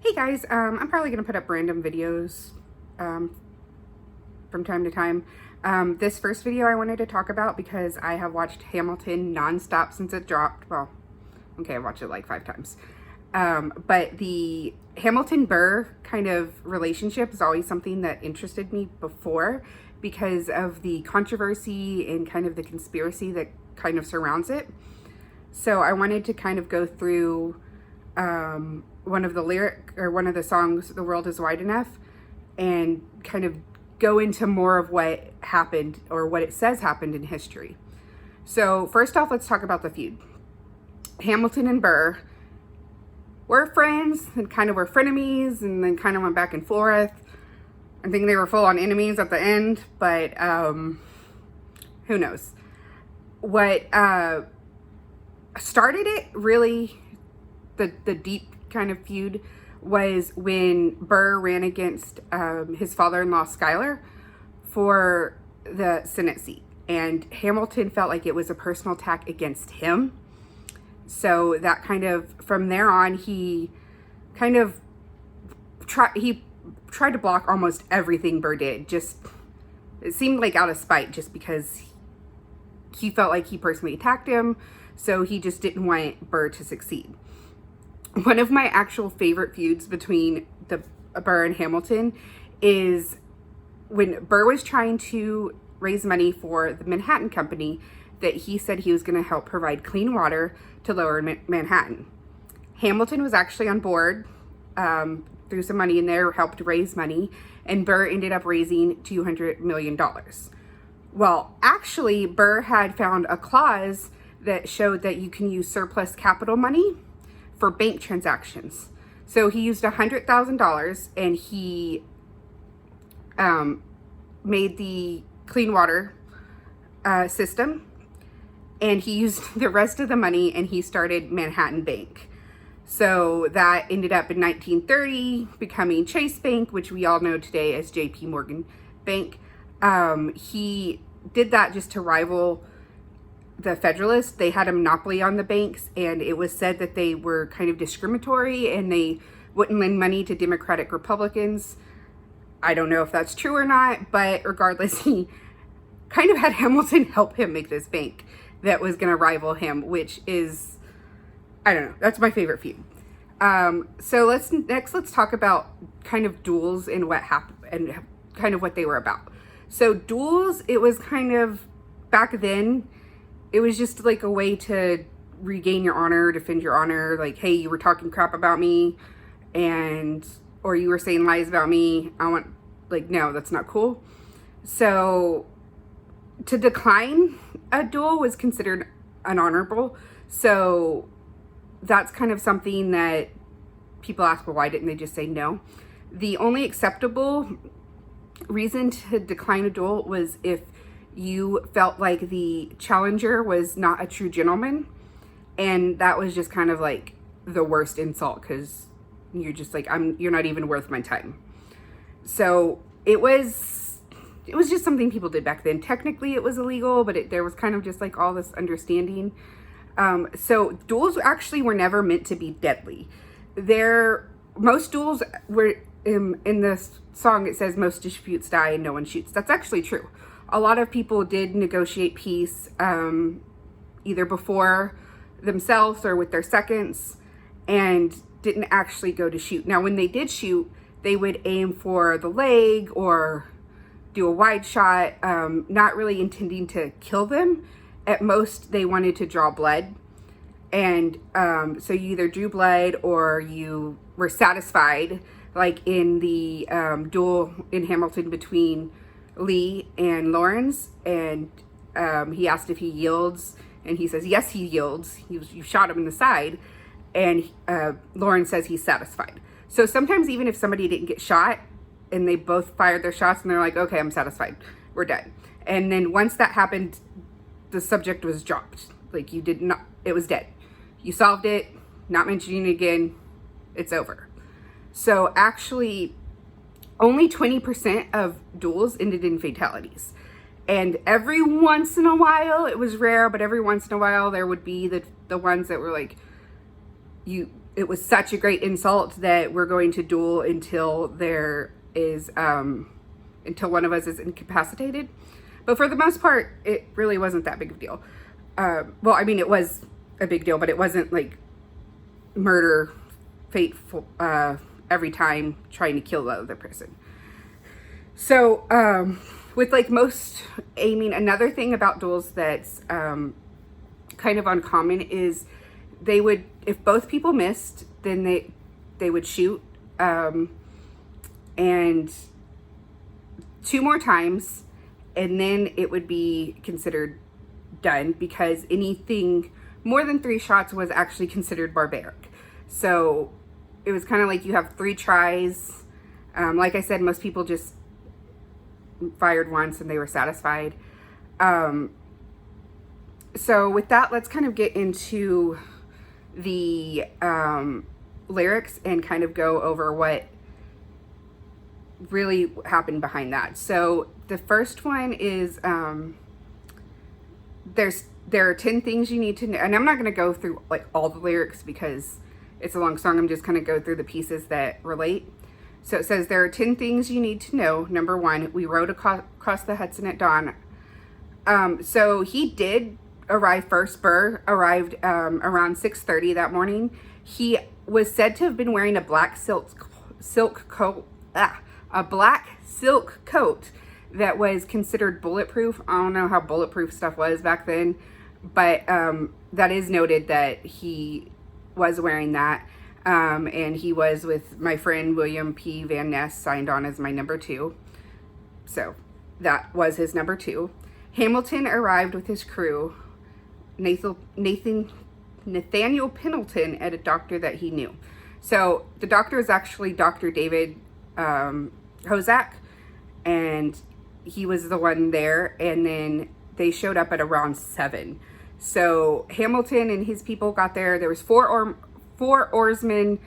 Hey guys, I'm probably going to put up random videos from time to time. This first video I wanted to talk about because I have watched Hamilton nonstop since it dropped. Well, okay, I watched it like 5 times. But the Hamilton-Burr kind of relationship is always something that interested me before because of the controversy and kind of the conspiracy that kind of surrounds it. So I wanted to kind of go through one of the songs, "The World Is Wide Enough," and kind of go into more of what happened or what it says happened in history. So first off, let's talk about the feud. Hamilton and Burr were friends and kind of were frenemies and then kind of went back and forth. I think they were full on enemies at the end, but who knows? What started it really, the deep kind of feud, was when Burr ran against his father-in-law Schuyler for the Senate seat, and Hamilton felt like it was a personal attack against him. So that kind of, from there on, he kind of tried to block almost everything Burr did. Just, it seemed like out of spite, just because he felt like he personally attacked him, so he just didn't want Burr to succeed. One of my actual favorite feuds between the Burr and Hamilton is when Burr was trying to raise money for the Manhattan Company, that he said he was going to help provide clean water to lower Manhattan. Hamilton was actually on board, threw some money in there, helped raise money, and Burr ended up raising $200 million. Well, actually, Burr had found a clause that showed that you can use surplus capital money for bank transactions. So he used $100,000 and he made the clean water system, and he used the rest of the money and he started Manhattan Bank. So that ended up in 1930 becoming Chase Bank, which we all know today as JP Morgan Bank. He did that just to rival the Federalists. They had a monopoly on the banks, and it was said that they were kind of discriminatory and they wouldn't lend money to Democratic Republicans. I don't know if that's true or not, but regardless, he kind of had Hamilton help him make this bank that was going to rival him, which is, I don't know, that's my favorite feud. So let's talk about kind of duels and what happened and kind of what they were about. So duels, it was kind of, back then, it was just like a way to regain your honor, defend your honor. Like, hey, you were talking crap about me, or you were saying lies about me. No, that's not cool. So to decline a duel was considered unhonorable. So that's kind of something that people ask, well, why didn't they just say no? The only acceptable reason to decline a duel was if you felt like the challenger was not a true gentleman, and that was just kind of like the worst insult, because you're just like, you're not even worth my time. So it was just something people did back then. Technically it was illegal, but there was kind of just like all this understanding. So duels actually were never meant to be deadly. Most duels were, in this song it says most disputes die and no one shoots. That's actually true. A lot of people did negotiate peace, either before themselves or with their seconds, and didn't actually go to shoot. Now, when they did shoot, they would aim for the leg or do a wide shot, not really intending to kill them. At most, they wanted to draw blood. And so you either drew blood or you were satisfied, like in the duel in Hamilton between Lee and Lawrence, and he asked if he yields, and he says yes, he yields. You shot him in the side, and Lawrence says he's satisfied. So sometimes even if somebody didn't get shot and they both fired their shots and they're like, okay, I'm satisfied, we're done. And then once that happened, the subject was dropped. Like, it was dead. You solved it, not mentioning it again, it's over. So actually, only 20% of duels ended in fatalities. And every once in a while, it was rare, but every once in a while there would be the ones that were like, it was such a great insult that we're going to duel until there is, until one of us is incapacitated. But for the most part, it really wasn't that big of a deal. Well, I mean, it was a big deal, but it wasn't like murder, fateful, every time trying to kill the other person. So, with like most, I mean, another thing about duels that's kind of uncommon is they would, if both people missed, then they would shoot, and 2 more times, and then it would be considered done, because anything more than 3 shots was actually considered barbaric. So it was kind of like you have 3 tries. Like I said, most people just fired once and they were satisfied. So with that, let's kind of get into the lyrics and kind of go over what really happened behind that. So the first one is there are 10 things you need to know, and I'm not going to go through like all the lyrics because it's a long song. I'm just going to go through the pieces that relate. So it says, there are 10 things you need to know. Number 1, we rode across the Hudson at dawn. So he did arrive first. Burr arrived around 6:30 that morning. He was said to have been wearing a black silk coat that was considered bulletproof. I don't know how bulletproof stuff was back then, but that is noted that he was wearing that. And he was with my friend William P. Van Ness, signed on as my number 2. So that was his number 2. Hamilton arrived with his crew, Nathaniel Pendleton, at a doctor that he knew. So the doctor is actually Dr. David Hozak, and he was the one there, and then they showed up at around 7. So Hamilton and his people got there. There was four oarsmen,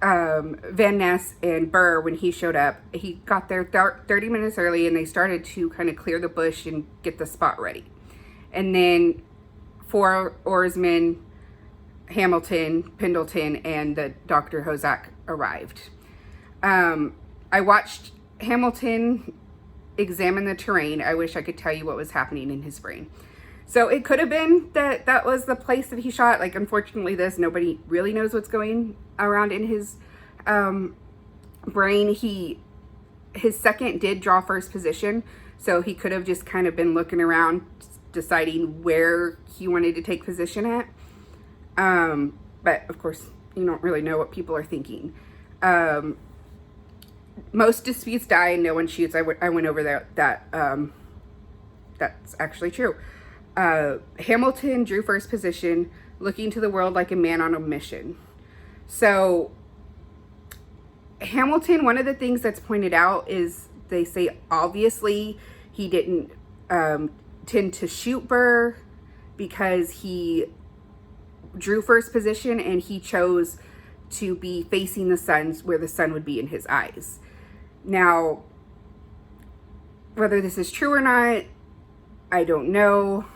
Van Ness and Burr. When he showed up, he got there 30 minutes early, and they started to kind of clear the bush and get the spot ready. And then 4 oarsmen, Hamilton, Pendleton, and the Dr. Hozak arrived. I watched Hamilton examine the terrain. I wish I could tell you what was happening in his brain. So it could have been that that was the place that he shot. Like, unfortunately, nobody really knows what's going around in his brain. His second did draw first position, so he could have just kind of been looking around, deciding where he wanted to take position at. But of course, you don't really know what people are thinking. Most disputes die and no one shoots. I went over that. That's actually true. Hamilton drew first position, looking to the world like a man on a mission. So Hamilton, one of the things that's pointed out is they say obviously he didn't tend to shoot Burr because he drew first position and he chose to be facing the sun, where the sun would be in his eyes. Now, whether this is true or not, I don't know.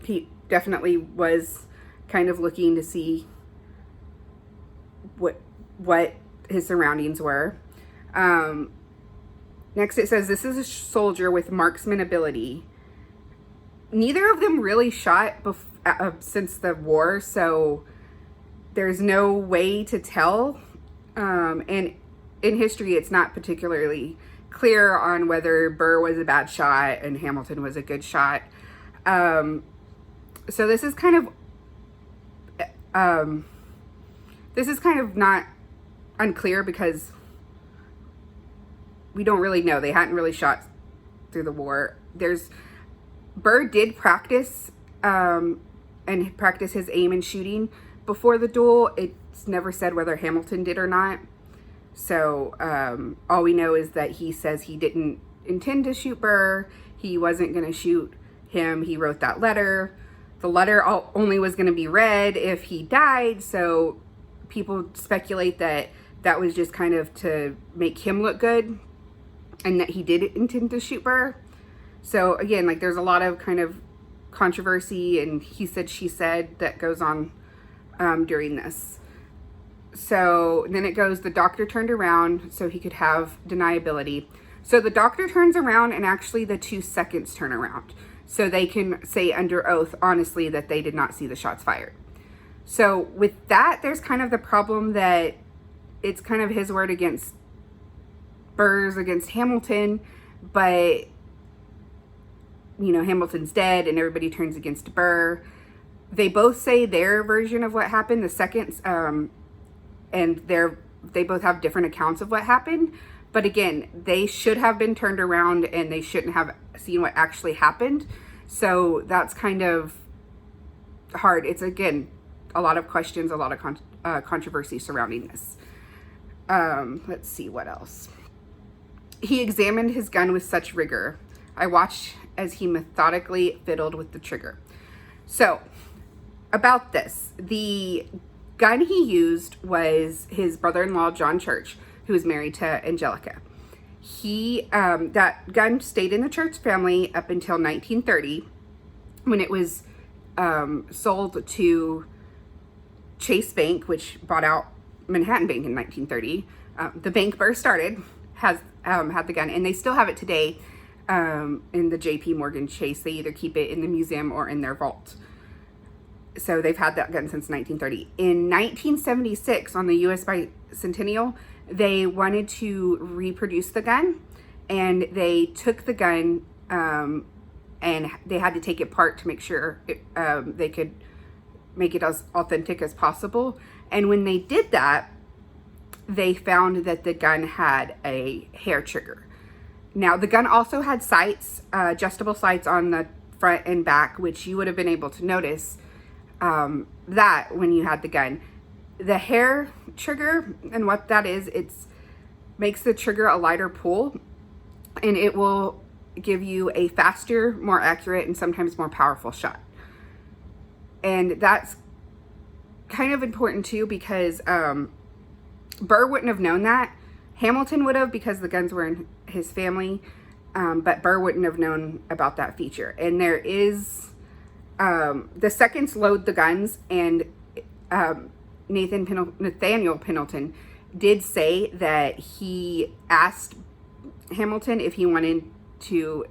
He definitely was kind of looking to see what his surroundings were. Next it says, this is a soldier with marksman ability. Neither of them really shot since the war, so there's no way to tell. And in history, it's not particularly clear on whether Burr was a bad shot and Hamilton was a good shot. So this is kind of not unclear because we don't really know. They hadn't really shot through the war. Burr did practice and practice his aim and shooting before the duel. It's never said whether Hamilton did or not. So all we know is that he says he didn't intend to shoot Burr. He wasn't going to shoot him. He wrote that letter. The letter only was going to be read if he died. So people speculate that that was just kind of to make him look good and that he did intend to shoot Burr. So again, like, there's a lot of kind of controversy and he said, she said that goes on during this. So then it goes, the doctor turned around so he could have deniability. So the doctor turns around, and actually the 2 seconds turn around. So they can say under oath, honestly, that they did not see the shots fired. So with that, there's kind of the problem that it's kind of his word against Burr's against Hamilton, but, you know, Hamilton's dead and everybody turns against Burr. They both say their version of what happened, the seconds, and they both have different accounts of what happened. But again, they should have been turned around and they shouldn't have seen what actually happened. So that's kind of hard. It's, again, a lot of questions, a lot of controversy surrounding this. Let's see what else. He examined his gun with such rigor. I watched as he methodically fiddled with the trigger. So, about this, the gun he used was his brother-in-law, John Church, who was married to Angelica. That gun stayed in the Church family up until 1930, when it was sold to Chase Bank, which bought out Manhattan Bank in 1930. The bank Burr started has had the gun, and they still have it today in the JP Morgan Chase. They either keep it in the museum or in their vault. So they've had that gun since 1930. In 1976, on the U.S. bicentennial, they wanted to reproduce the gun, and they took the gun and they had to take it apart to make sure they could make it as authentic as possible. And when they did that, they found that the gun had a hair trigger. Now, the gun also had sights, adjustable sights on the front and back, which you would have been able to notice that when you had the gun. The hair trigger, and what that is, it makes the trigger a lighter pull, and it will give you a faster, more accurate, and sometimes more powerful shot. And that's kind of important too, because Burr wouldn't have known that. Hamilton would have, because the guns were in his family, but Burr wouldn't have known about that feature. And there is the seconds load the guns, and Nathaniel Pendleton did say that he asked Hamilton if he wanted to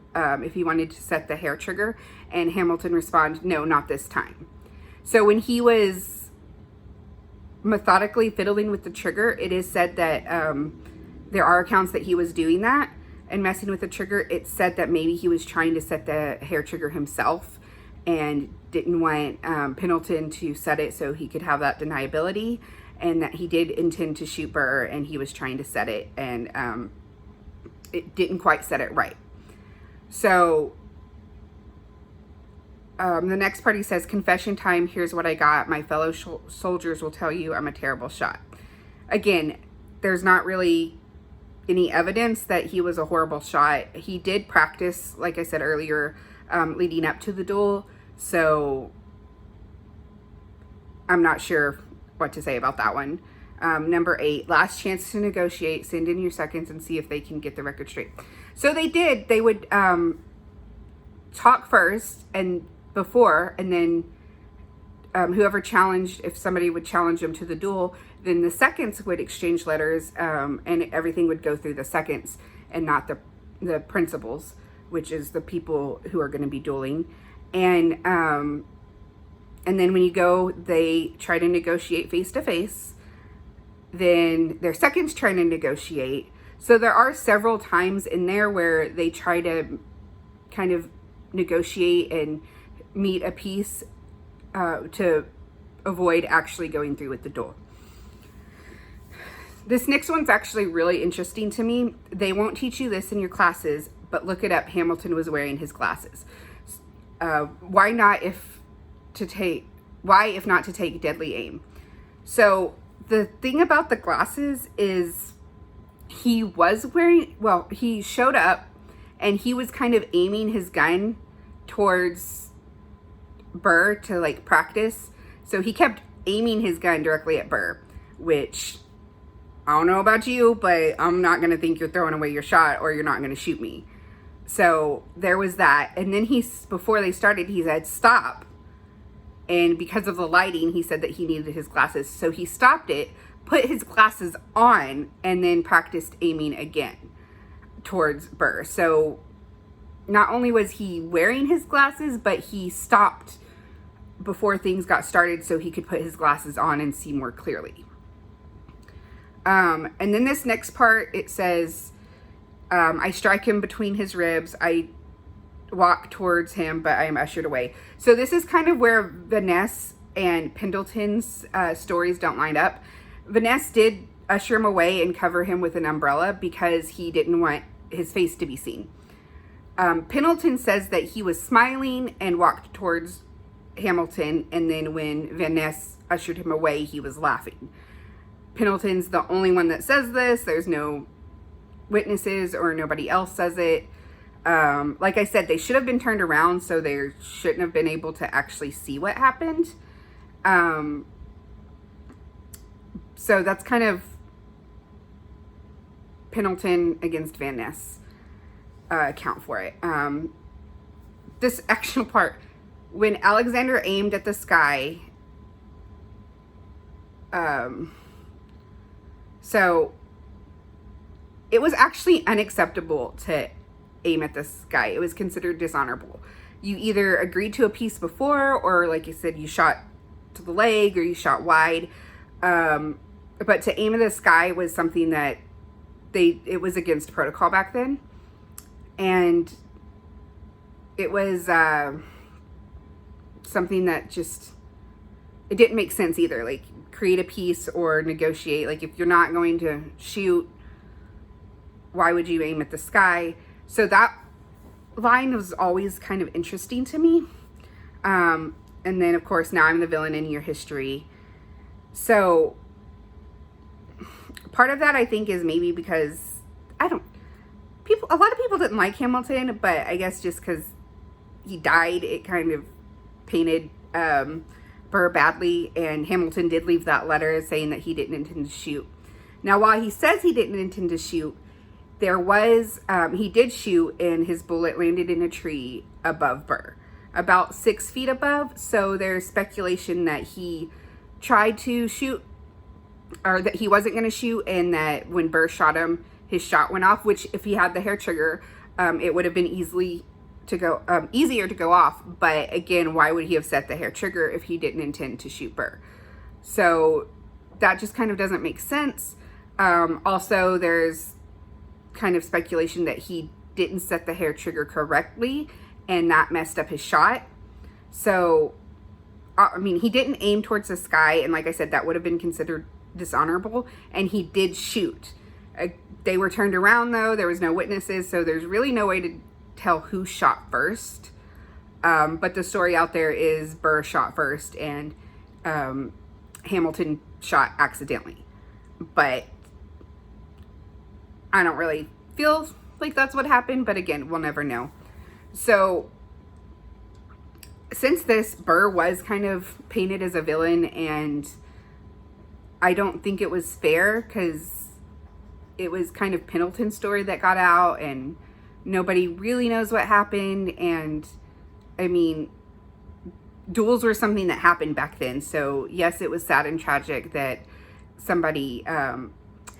set the hair trigger, and Hamilton responded, "No, not this time." So when he was methodically fiddling with the trigger, it is said that there are accounts that he was doing that and messing with the trigger. It's said that maybe he was trying to set the hair trigger himself and didn't want Pendleton to set it so he could have that deniability, and that he did intend to shoot Burr, and he was trying to set it, and it didn't quite set it right. So the next part, he says, "Confession time, here's what I got. My fellow soldiers will tell you I'm a terrible shot." Again, there's not really any evidence that he was a horrible shot. He did practice, like I said earlier, leading up to the duel. So I'm not sure what to say about that one. Number 8, last chance to negotiate. Send in your seconds and see if they can get the record straight. So they did. They would talk first and before, and then whoever challenged, if somebody would challenge them to the duel, then the seconds would exchange letters, and everything would go through the seconds and not the principals, which is the people who are going to be dueling. And then when you go, they try to negotiate face to face. Then their seconds try to negotiate. So there are several times in there where they try to kind of negotiate and meet a peace to avoid actually going through with the duel. This next one's actually really interesting to me. They won't teach you this in your classes, but look it up. Hamilton was wearing his glasses. Why if not to take deadly aim? So the thing about the glasses is he showed up and he was kind of aiming his gun towards Burr to like practice. So he kept aiming his gun directly at Burr, which I don't know about you, but I'm not going to think you're throwing away your shot or you're not going to shoot me. So there was that. And then before they started, he said, "Stop." And because of the lighting, he said that he needed his glasses. So he stopped it, put his glasses on, and then practiced aiming again towards Burr. So not only was he wearing his glasses, but he stopped before things got started so he could put his glasses on and see more clearly. And then this next part, it says, I strike him between his ribs. I walk towards him, but I am ushered away. So this is kind of where Vanessa and Pendleton's stories don't line up. Vanessa did usher him away and cover him with an umbrella because he didn't want his face to be seen. Pendleton says that he was smiling and walked towards Hamilton, and then when Vanessa ushered him away, he was laughing. Pendleton's the only one that says this. There's no witnesses or nobody else says it. Like I said, they should have been turned around, so they shouldn't have been able to actually see what happened. So that's kind of Pendleton against Vanessa account for it. This actual part, when Alexander aimed at the sky, so it was actually unacceptable to aim at the sky. It was considered dishonorable. You either agreed to a piece before, or like you said, you shot to the leg or you shot wide. But to aim at the sky was something that it was against protocol back then. And it was something that just, it didn't make sense either. Like, create a piece or negotiate. Like, if you're not going to shoot, why would you aim at the sky? So that line was always kind of interesting to me. And then, of course, now I'm the villain in your history. So part of that, I think, is maybe because a lot of people didn't like Hamilton, but I guess just because he died, it kind of painted Burr badly, and Hamilton did leave that letter saying that he didn't intend to shoot. Now, while he says he didn't intend to shoot, he did shoot, and his bullet landed in a tree above Burr, about 6 feet above. So there's speculation that he tried to shoot, or that he wasn't going to shoot, and that when Burr shot him, his shot went off, which if he had the hair trigger, it would have been easier to go off. But again, why would he have set the hair trigger if he didn't intend to shoot Burr? So that just kind of doesn't make sense. Also, there's kind of speculation that he didn't set the hair trigger correctly, and that messed up his shot. So, I mean, he didn't aim towards the sky, and like I said, that would have been considered dishonorable, and he did shoot. They were turned around, though. There was no witnesses, so there's really no way to tell who shot first. But the story out there is Burr shot first, and Hamilton shot accidentally. But I don't really feel like that's what happened, but again, we'll never know. So since this, Burr was kind of painted as a villain, and I don't think it was fair, because it was kind of Pendleton's story that got out, and nobody really knows what happened. And I mean, duels were something that happened back then. So yes, it was sad and tragic that somebody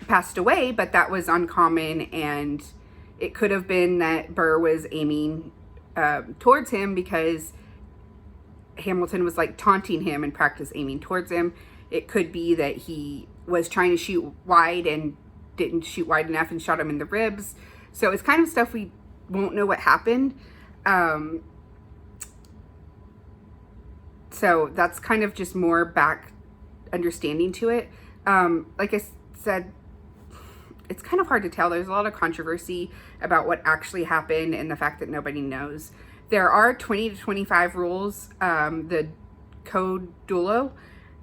passed away, but that was uncommon, and it could have been that Burr was aiming towards him because Hamilton was like taunting him and practice aiming towards him. It could be that he was trying to shoot wide and didn't shoot wide enough and shot him in the ribs. So it's kind of stuff we won't know what happened. So that's kind of just more back understanding to it. Like I said, it's kind of hard to tell. There's a lot of controversy about what actually happened and the fact that nobody knows. There are 20 to 25 rules, the Code Duello,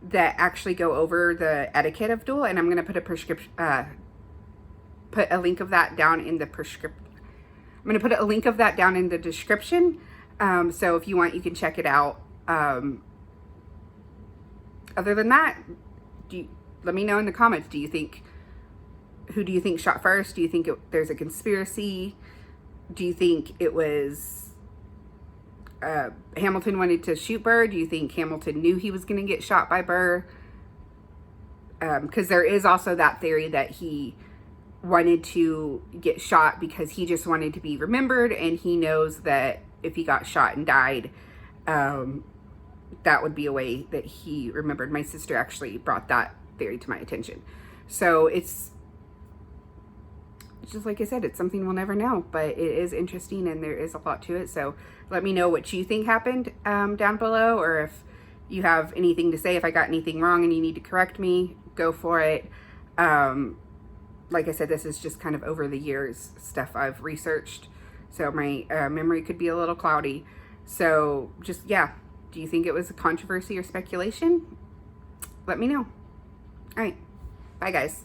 that actually go over the etiquette of duel, and I'm going to put a link of that down in the description. So if you want, you can check it out. Other than that, let me know in the comments. Who do you think shot first? Do you think there's a conspiracy? Do you think it was Hamilton wanted to shoot Burr? Do you think Hamilton knew he was going to get shot by Burr? Because there is also that theory that he wanted to get shot because he just wanted to be remembered, and he knows that if he got shot and died, that would be a way that he remembered. My sister actually brought that theory to my attention. So it's just like I said, it's something we'll never know, but it is interesting and there is a lot to it. So let me know what you think happened down below, or if you have anything to say. If I got anything wrong and you need to correct me, go for it. Like I said, this is just kind of over the years stuff I've researched, so my memory could be a little cloudy. So just, yeah, do you think it was a controversy or speculation? Let me know. All right, bye guys.